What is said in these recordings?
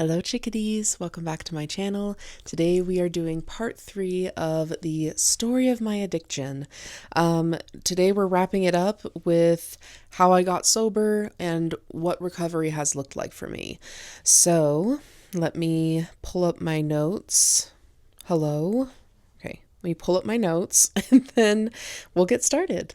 Hello chickadees, welcome back to my channel. Today we are doing part 3 of the story of my addiction. Today we're wrapping it up with how I got sober and what recovery has looked like for me. So let me pull up my notes. Hello? Okay, let me pull up my notes and then we'll get started.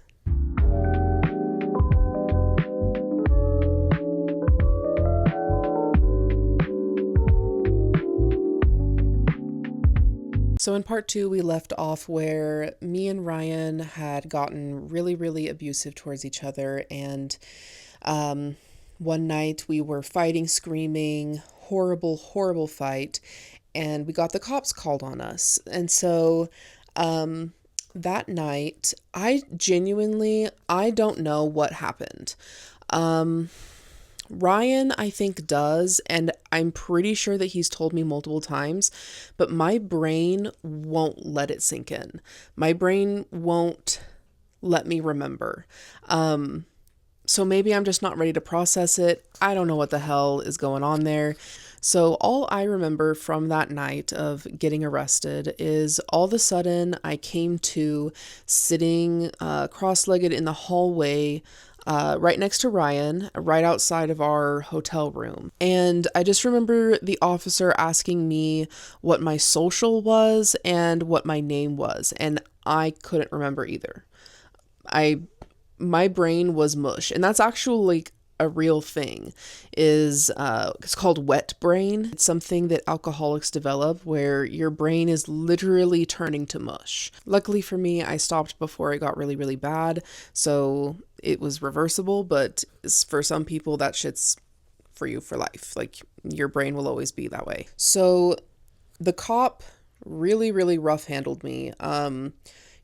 So in part 2, we left off where me and Ryan had gotten really abusive towards each other. And one night we were fighting, screaming, horrible fight. And we got the cops called on us. And so that night, I don't know what happened. Ryan, I think, does, and I'm pretty sure that he's told me multiple times, but my brain won't let it sink in. My brain won't let me remember. So maybe I'm just not ready to process it. I don't know what the hell is going on there. So all I remember from that night of getting arrested is all of a sudden I came to sitting cross-legged in the hallway right next to Ryan, right outside of our hotel room. And I just remember the officer asking me what my social was and what my name was, and I couldn't remember either. My brain was mush, and that's actually like a real thing. It's called wet brain. It's something that alcoholics develop where your brain is literally turning to mush. Luckily for me, I stopped before it got really bad, so it was reversible, but for some people that shit's for you for life. Like, your brain will always be that way. So the cop really rough handled me.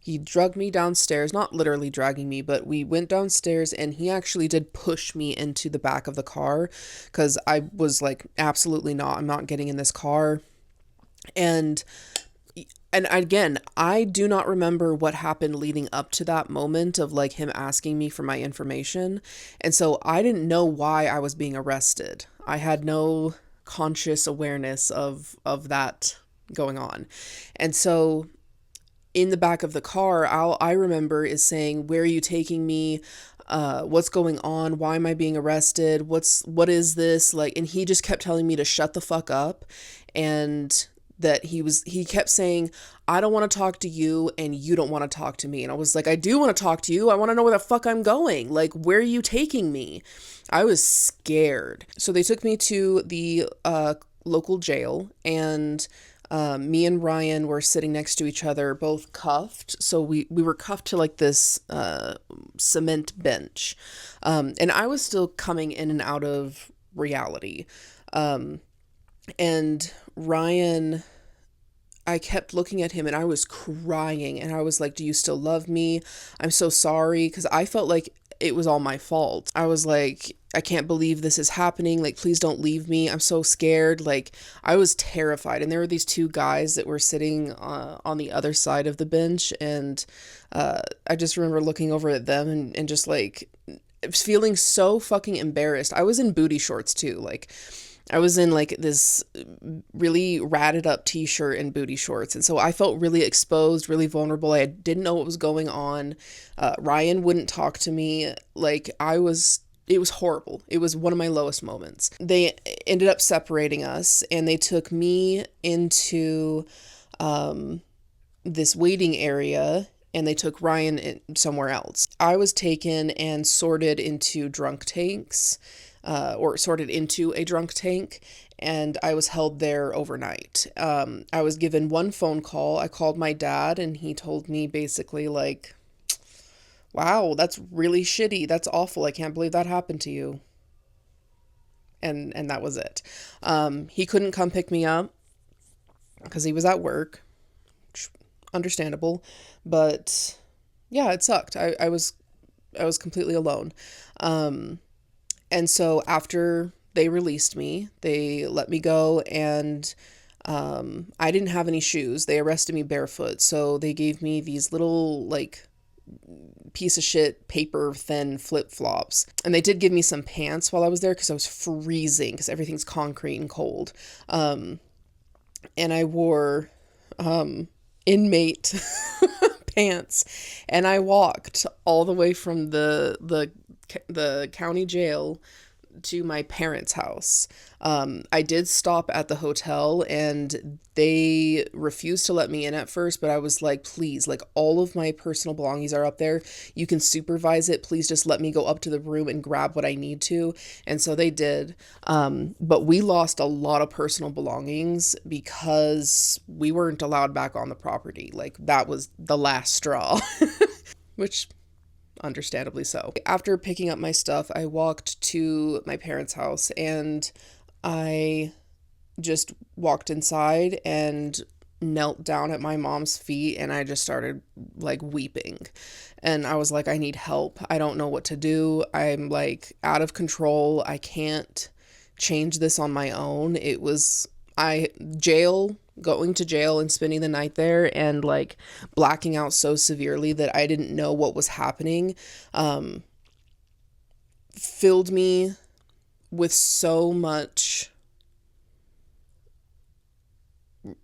He dragged me downstairs, not literally dragging me, but we went downstairs and he actually did push me into the back of the car because I was like, absolutely not, I'm not getting in this car. And again, I do not remember what happened leading up to that moment of like him asking me for my information. And so I didn't know why I was being arrested. I had no conscious awareness of that going on. And so in the back of the car, all I remember is saying, "Where are you taking me? What's going on? Why am I being arrested? What is this?" Like, and he just kept telling me to shut the fuck up, and that he kept saying, "I don't want to talk to you and you don't want to talk to me." And I was like, "I do want to talk to you. I want to know where the fuck I'm going. Like, where are you taking me?" I was scared. So they took me to the local jail, and me and Ryan were sitting next to each other, both cuffed. So we were cuffed to like this cement bench. And I was still coming in and out of reality. And Ryan, I kept looking at him and I was crying. And I was like, "Do you still love me? I'm so sorry." Because I felt like it was all my fault. I was like, "I can't believe this is happening. Like, please don't leave me. I'm so scared." Like, I was terrified. And there were these two guys that were sitting on the other side of the bench. And I just remember looking over at them and just like feeling so fucking embarrassed. I was in booty shorts too. Like, I was in like this really ratted up t-shirt and booty shorts. And so I felt really exposed, really vulnerable. I didn't know what was going on. Ryan wouldn't talk to me. Like, it was horrible. It was one of my lowest moments. They ended up separating us and they took me into this waiting area and they took Ryan somewhere else. I was taken and sorted into drunk tanks. Or sorted into a drunk tank, and I was held there overnight. I was given one phone call. I called my dad, and he told me basically like, "Wow, that's really shitty. That's awful. I can't believe that happened to you." And that was it. He couldn't come pick me up because he was at work. Understandable, but yeah, it sucked. I was completely alone. And so after they released me, they let me go, and I didn't have any shoes. They arrested me barefoot. So they gave me these little like piece of shit paper thin flip-flops. And they did give me some pants while I was there because I was freezing because everything's concrete and cold. And I wore inmate pants, and I walked all the way from the county jail to my parents' house. I did stop at the hotel and they refused to let me in at first, but I was like, please, like all of my personal belongings are up there. You can supervise it. Please just let me go up to the room and grab what I need to. And so they did. But we lost a lot of personal belongings because we weren't allowed back on the property. Like that was the last straw, which understandably so. After picking up my stuff, I walked to my parents' house and I just walked inside and knelt down at my mom's feet and I just started like weeping. And I was like, I need help. I don't know what to do. I'm like out of control. I can't change this on my own. It was going to jail and spending the night there and like blacking out so severely that I didn't know what was happening, filled me with so much,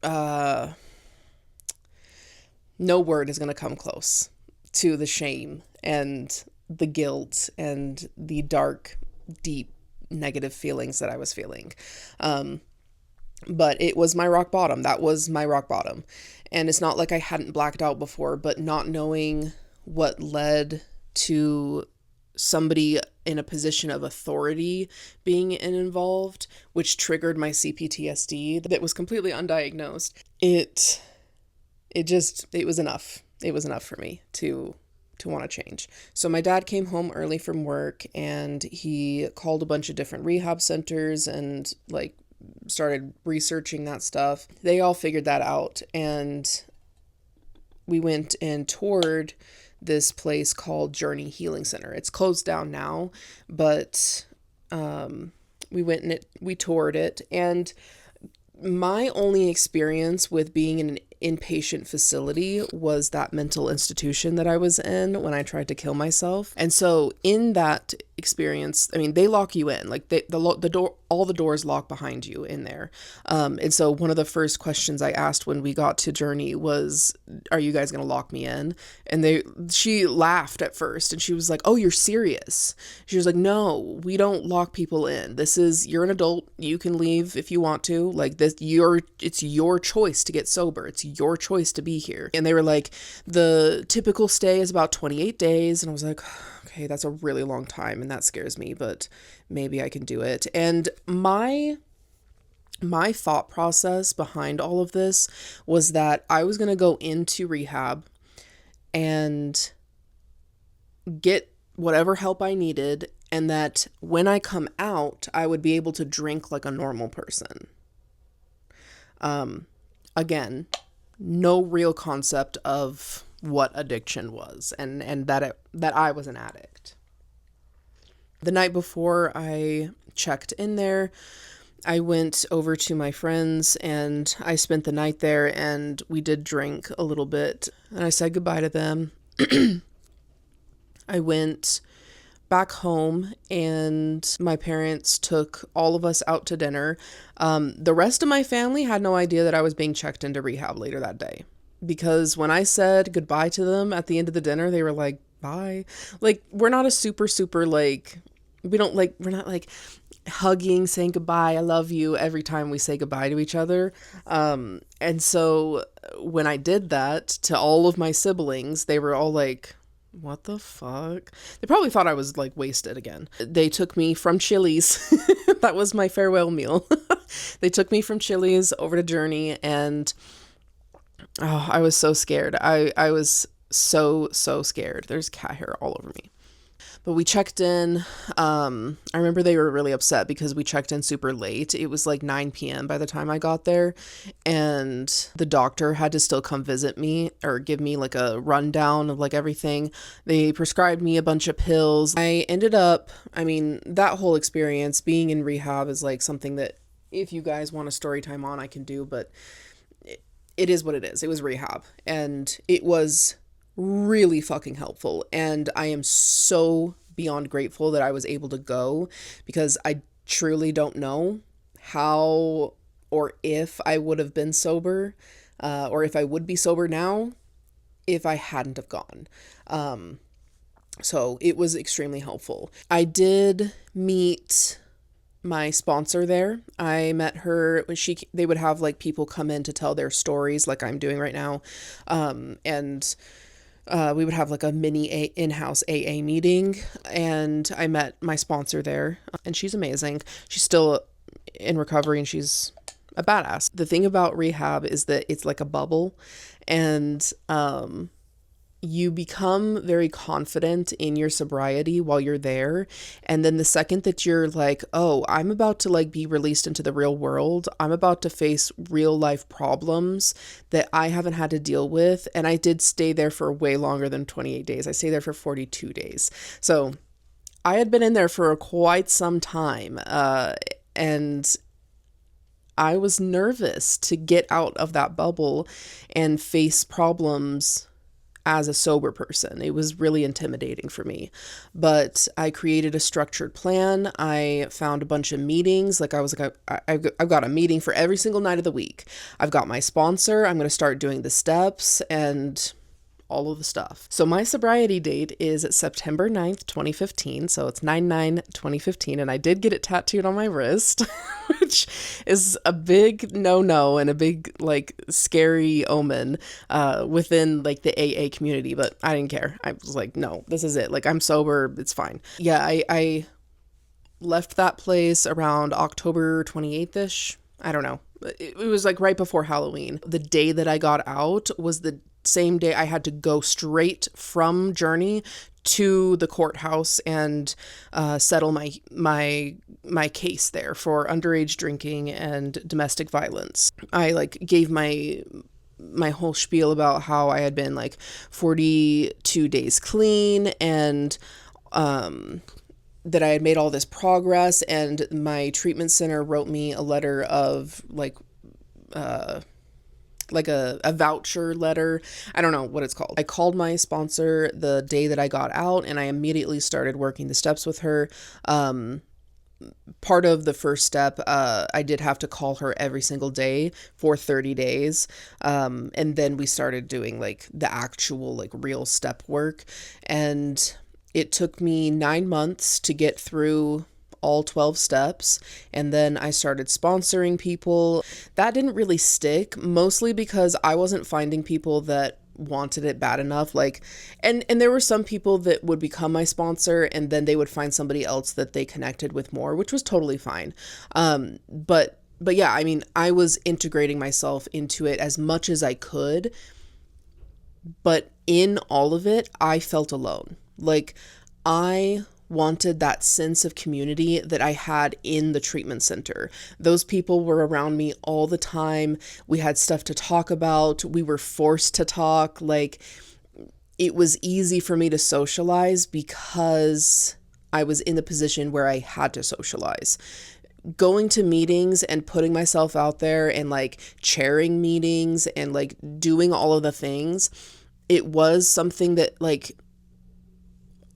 no word is going to come close to the shame and the guilt and the dark, deep, negative feelings that I was feeling. But it was my rock bottom. That was my rock bottom. And it's not like I hadn't blacked out before, but not knowing what led to somebody in a position of authority being involved, which triggered my CPTSD that was completely undiagnosed. It was enough. It was enough for me to want to change. So my dad came home early from work and he called a bunch of different rehab centers and like started researching that stuff. They all figured that out and we went and toured this place called Journey Healing Center. It's closed down now, but we went and we toured it, and my only experience with being in an inpatient facility was that mental institution that I was in when I tried to kill myself. And so in that experience, I mean, they lock you in, like the door, all the doors lock behind you in there. And so one of the first questions I asked when we got to Journey was, are you guys going to lock me in? And she laughed at first and she was like, oh, you're serious? She was like, no, we don't lock people in. You're an adult. You can leave if you want to. Like this, it's your choice to get sober. It's your choice to be here. And they were like, the typical stay is about 28 days. And I was like, okay, that's a really long time and that scares me, but maybe I can do it. And my thought process behind all of this was that I was going to go into rehab and get whatever help I needed, and that when I come out, I would be able to drink like a normal person. Again, no real concept of what addiction was and that I was an addict. The night before I checked in there, I went over to my friends and I spent the night there and we did drink a little bit and I said goodbye to them. I went back home and my parents took all of us out to dinner. The rest of my family had no idea that I was being checked into rehab later that day, because when I said goodbye to them at the end of the dinner, they were like, bye. Like, we're not a super, like, we're not like hugging, saying goodbye, I love you every time we say goodbye to each other. And so when I did that to all of my siblings, they were all like, what the fuck? They probably thought I was like wasted again. They took me from Chili's. That was my farewell meal. They took me from Chili's over to Journey, and I was so scared. I was so scared. There's cat hair all over me. But we checked in. I remember they were really upset because we checked in super late. It was like 9 p.m. by the time I got there. And the doctor had to still come visit me or give me like a rundown of like everything. They prescribed me a bunch of pills. I ended up, that whole experience being in rehab is like something that if you guys want a story time on, I can do. But it is what it is. It was rehab. And it was really fucking helpful. And I am so beyond grateful that I was able to go, because I truly don't know how or if I would have been sober, or if I would be sober now if I hadn't have gone. So it was extremely helpful. I did meet my sponsor there. I met her when they would have like people come in to tell their stories like I'm doing right now. And we would have like a mini in-house AA meeting, and I met my sponsor there, and she's amazing. She's still in recovery and she's a badass. The thing about rehab is that it's like a bubble, and you become very confident in your sobriety while you're there. And then the second that you're like, oh, I'm about to like be released into the real world, I'm about to face real life problems that I haven't had to deal with. And I did stay there for way longer than 28 days. I stayed there for 42 days. So I had been in there for quite some time. And I was nervous to get out of that bubble and face problems as a sober person. It was really intimidating for me, but I created a structured plan. I found a bunch of meetings. Like I was like, I've got a meeting for every single night of the week. I've got my sponsor. I'm going to start doing the steps and all of the stuff. So my sobriety date is September 9th, 2015. So it's 9/9/2015. And I did get it tattooed on my wrist, which is a big no-no and a big like scary omen within like the AA community. But I didn't care. I was like, no, this is it. Like I'm sober. It's fine. Yeah, I left that place around October 28th-ish. I don't know. It was like right before Halloween. The day that I got out was the same day I had to go straight from Journey to the courthouse and settle my case there for underage drinking and domestic violence. I like gave my whole spiel about how I had been like 42 days clean, and that I had made all this progress, and my treatment center wrote me a letter of like a voucher letter. I don't know what it's called. I called my sponsor the day that I got out, and I immediately started working the steps with her. Part of the first step, I did have to call her every single day for 30 days. And then we started doing like the actual like real step work. And it took me 9 months to get through all 12 steps, and then I started sponsoring people. That didn't really stick, mostly because I wasn't finding people that wanted it bad enough. Like, and there were some people that would become my sponsor and then they would find somebody else that they connected with more, which was totally fine. But yeah, I mean, I was integrating myself into it as much as I could, but in all of it, I felt alone. Like, I wanted that sense of community that I had in the treatment center. Those people were around me all the time. We had stuff to talk about. We were forced to talk. Like, it was easy for me to socialize because I was in the position where I had to socialize. Going to meetings and putting myself out there and like chairing meetings and like doing all of the things, it was something that like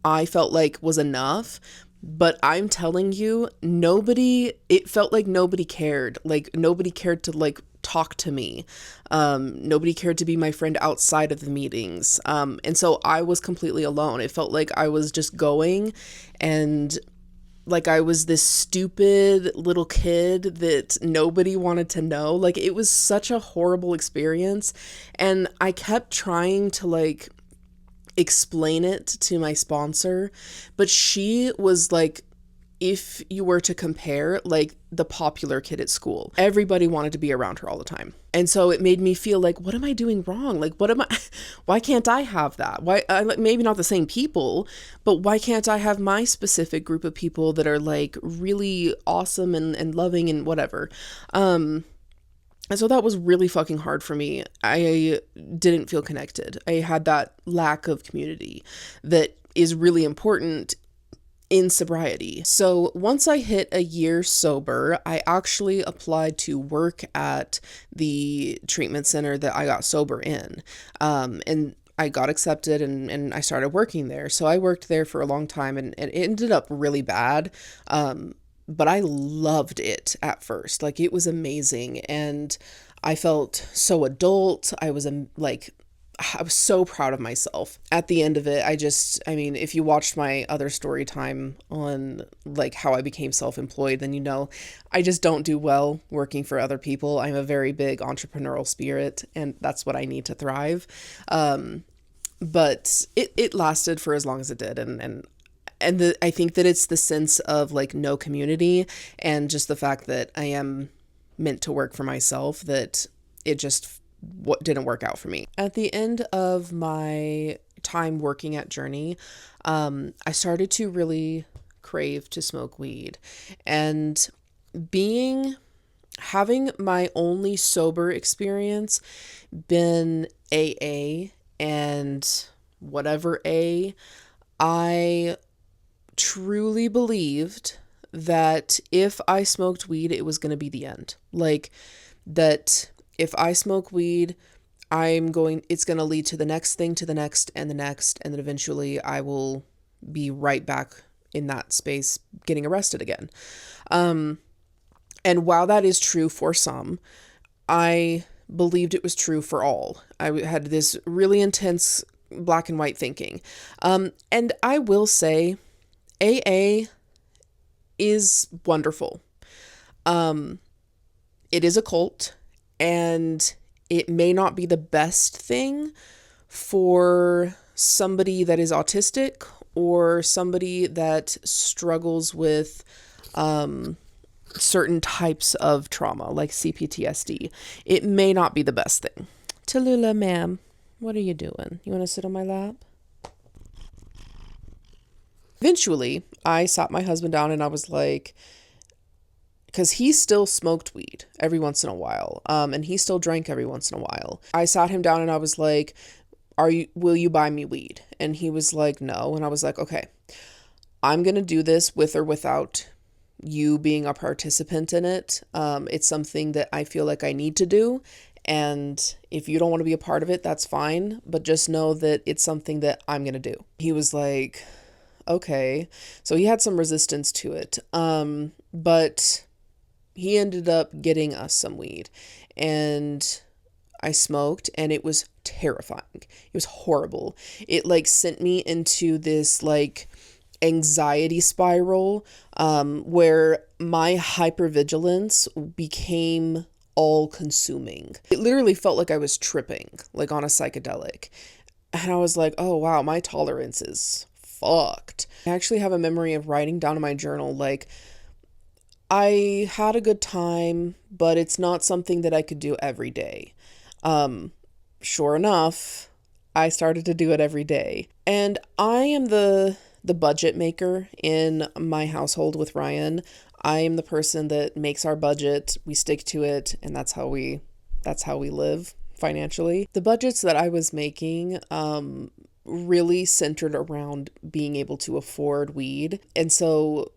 I felt like was enough. But I'm telling you, it felt like nobody cared. Like nobody cared to like talk to me. Nobody cared to be my friend outside of the meetings. And so I was completely alone. It felt like I was just going, and like I was this stupid little kid that nobody wanted to know. Like, it was such a horrible experience. And I kept trying to like explain it to my sponsor, but she was like, if you were to compare, like the popular kid at school, everybody wanted to be around her all the time. And so it made me feel like, what am I doing wrong? Like, why can't I have that? Why, maybe not the same people, but why can't I have my specific group of people that are like really awesome and loving and whatever? And so that was really fucking hard for me. I didn't feel connected. I had that lack of community that is really important in sobriety. So once I hit a year sober, I actually applied to work at the treatment center that I got sober in. And I got accepted and I started working there. So I worked there for a long time, and it ended up really bad. But I loved it at first. Like, it was amazing. And I felt so adult. I was so proud of myself. At the end of it, I mean, if you watched my other story time on like how I became self-employed, then you know I just don't do well working for other people. I'm a very big entrepreneurial spirit, and that's what I need to thrive. But it lasted for as long as it did, I think that it's the sense of like no community, and just the fact that I am meant to work for myself, that it just what didn't work out for me. At the end of my time working at Journey, I started to really crave to smoke weed, and having my only sober experience been AA and whatever I truly believed that if I smoked weed, it was going to be the end. Like, that if I smoke weed, it's going to lead to the next thing, to the next and the next, and then eventually I will be right back in that space getting arrested again. And while that is true for some, I believed it was true for all. I had this really intense black and white thinking. And I will say, AA is wonderful. It is a cult, and it may not be the best thing for somebody that is autistic or somebody that struggles with certain types of trauma, like CPTSD. It may not be the best thing. Tallulah, ma'am, what are you doing? You want to sit on my lap? Eventually, I sat my husband down and I was like, because he still smoked weed every once in a while, and he still drank every once in a while. I sat him down and I was like, will you buy me weed? And he was like, no. And I was like, okay, I'm going to do this with or without you being a participant in it. It's something that I feel like I need to do. And if you don't want to be a part of it, that's fine. But just know that it's something that I'm going to do. He was like, okay. So he had some resistance to it. But he ended up getting us some weed, and I smoked, and it was terrifying. It was horrible. It like sent me into this like anxiety spiral, where my hypervigilance became all consuming. It literally felt like I was tripping, like on a psychedelic. And I was like, oh wow, my tolerance is fucked. I actually have a memory of writing down in my journal, like, I had a good time, but it's not something that I could do every day. Sure enough, I started to do it every day. And I am the budget maker in my household with Ryan. I am the person that makes our budget. We stick to it, and that's how we live financially. The budgets that I was making really centered around being able to afford weed. And so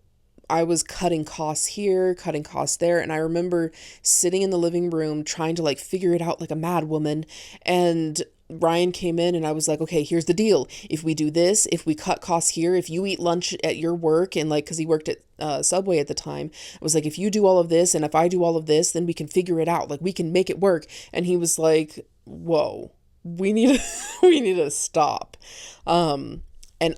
I was cutting costs here, cutting costs there. And I remember sitting in the living room trying to like figure it out like a mad woman. And Ryan came in and I was like, okay, here's the deal. If we do this, if we cut costs here, if you eat lunch at your work, and like, cause he worked at Subway at the time, I was like, if you do all of this and if I do all of this, then we can figure it out. Like, we can make it work. And he was like, whoa, we need to stop. And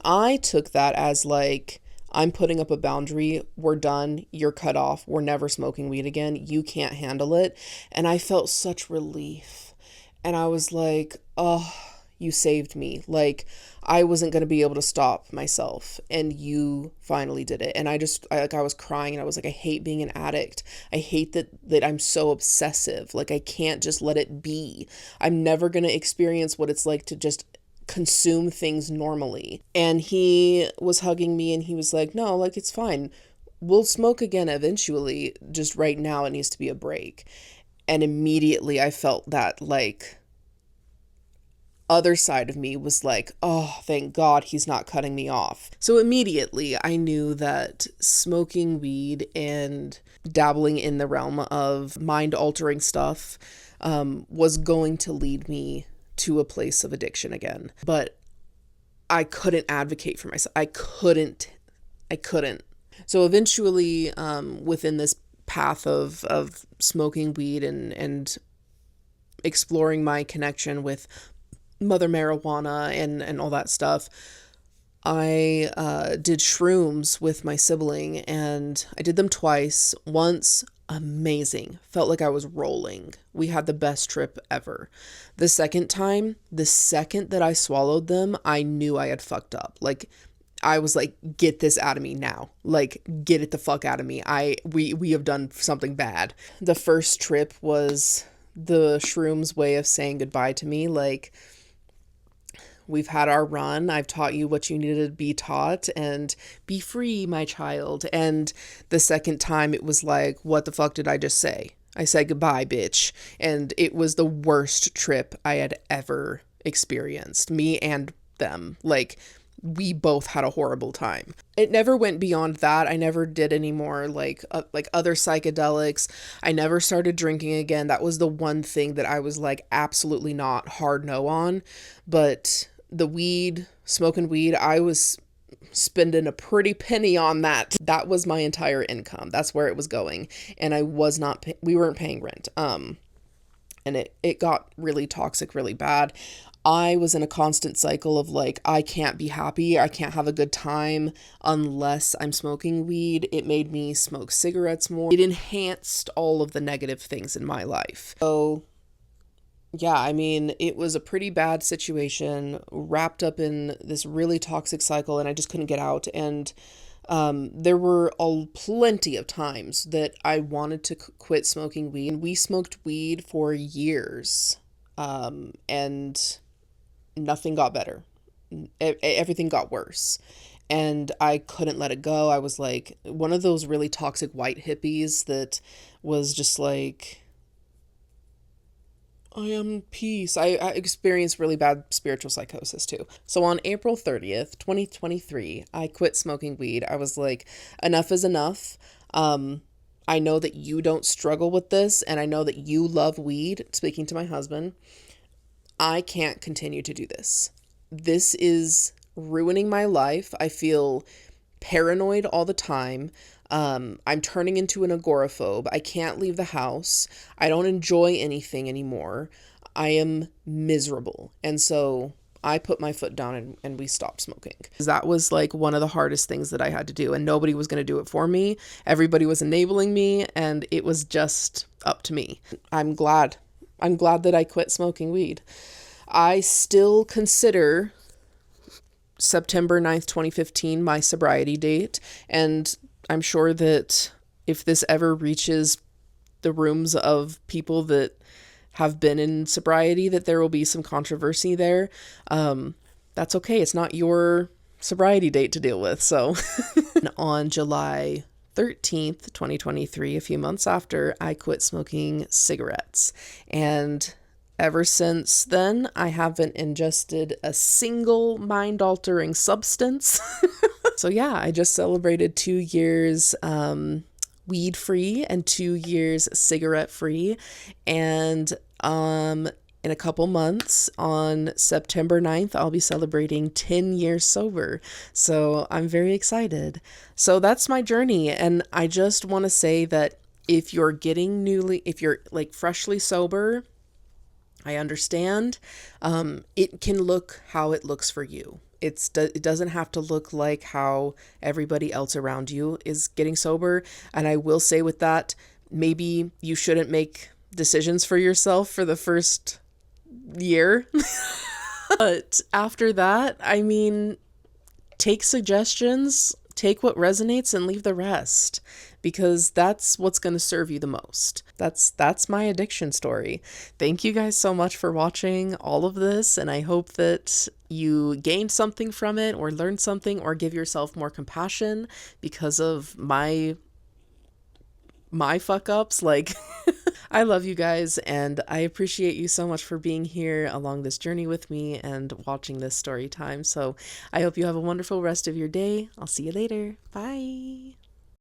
I took that as like, I'm putting up a boundary. We're done. You're cut off. We're never smoking weed again. You can't handle it. And I felt such relief. And I was like, oh, you saved me. Like, I wasn't going to be able to stop myself, and you finally did it. And I was crying, and I was like, I hate being an addict. I hate that I'm so obsessive. Like, I can't just let it be. I'm never going to experience what it's like to just consume things normally. And he was hugging me and he was like, no, like, it's fine. We'll smoke again eventually. Just right now it needs to be a break. And immediately I felt that like other side of me was like, oh, thank God he's not cutting me off. So immediately I knew that smoking weed and dabbling in the realm of mind altering stuff was going to lead me to a place of addiction again. But I couldn't advocate for myself. I couldn't. So eventually, within this path of smoking weed and exploring my connection with mother marijuana and all that stuff, I did shrooms with my sibling, and I did them twice. Once, amazing. Felt like I was rolling. We had the best trip ever. The second time, the second that I swallowed them, I knew I had fucked up. Like, I was like, get this out of me now. Like, get it the fuck out of me. We have done something bad. The first trip was the shrooms way of saying goodbye to me. Like, we've had our run. I've taught you what you needed to be taught, and be free, my child. And the second time it was like, what the fuck did I just say? I said goodbye, bitch. And it was the worst trip I had ever experienced. Me and them. Like, we both had a horrible time. It never went beyond that. I never did any more like other psychedelics. I never started drinking again. That was the one thing that I was like absolutely not, hard no on. But the weed, smoking weed, I was spending a pretty penny on that. That was my entire income. That's where it was going. And I was not, we weren't paying rent. And it got really toxic, really bad. I was in a constant cycle of like, I can't be happy. I can't have a good time unless I'm smoking weed. It made me smoke cigarettes more. It enhanced all of the negative things in my life. So yeah, I mean, it was a pretty bad situation, wrapped up in this really toxic cycle, and I just couldn't get out. And there were plenty of times that I wanted to quit smoking weed. And we smoked weed for years, and nothing got better. Everything got worse. And I couldn't let it go. I was like one of those really toxic white hippies that was just like, I am peace. I experienced really bad spiritual psychosis too. So on April 30th, 2023, I quit smoking weed. I was like, enough is enough. I know that you don't struggle with this, and I know that you love weed, speaking to my husband. I can't continue to do this. This is ruining my life. I feel paranoid all the time. I'm turning into an agoraphobe. I can't leave the house. I don't enjoy anything anymore. I am miserable. And so I put my foot down and we stopped smoking. That was like one of the hardest things that I had to do, and nobody was going to do it for me. Everybody was enabling me, and it was just up to me. I'm glad that I quit smoking weed. I still consider September 9th, 2015 my sobriety date, and I'm sure that if this ever reaches the rooms of people that have been in sobriety, that there will be some controversy there. That's okay. It's not your sobriety date to deal with. So on July 13th, 2023, a few months after, I quit smoking cigarettes. And ever since then, I haven't ingested a single mind-altering substance. So yeah, I just celebrated 2 years weed-free and 2 years cigarette-free. And in a couple months, on September 9th, I'll be celebrating 10 years sober. So I'm very excited. So that's my journey. And I just want to say that if you're like freshly sober, I understand. It can look how it looks for you. It doesn't have to look like how everybody else around you is getting sober. And I will say with that, maybe you shouldn't make decisions for yourself for the first year. But after that, I mean, take suggestions, take what resonates, and leave the rest, because that's what's going to serve you the most. That's my addiction story. Thank you guys so much for watching all of this, and I hope that you gained something from it, or learned something, or give yourself more compassion because of my fuck ups. Like, I love you guys, and I appreciate you so much for being here along this journey with me and watching this story time. So I hope you have a wonderful rest of your day. I'll see you later. Bye.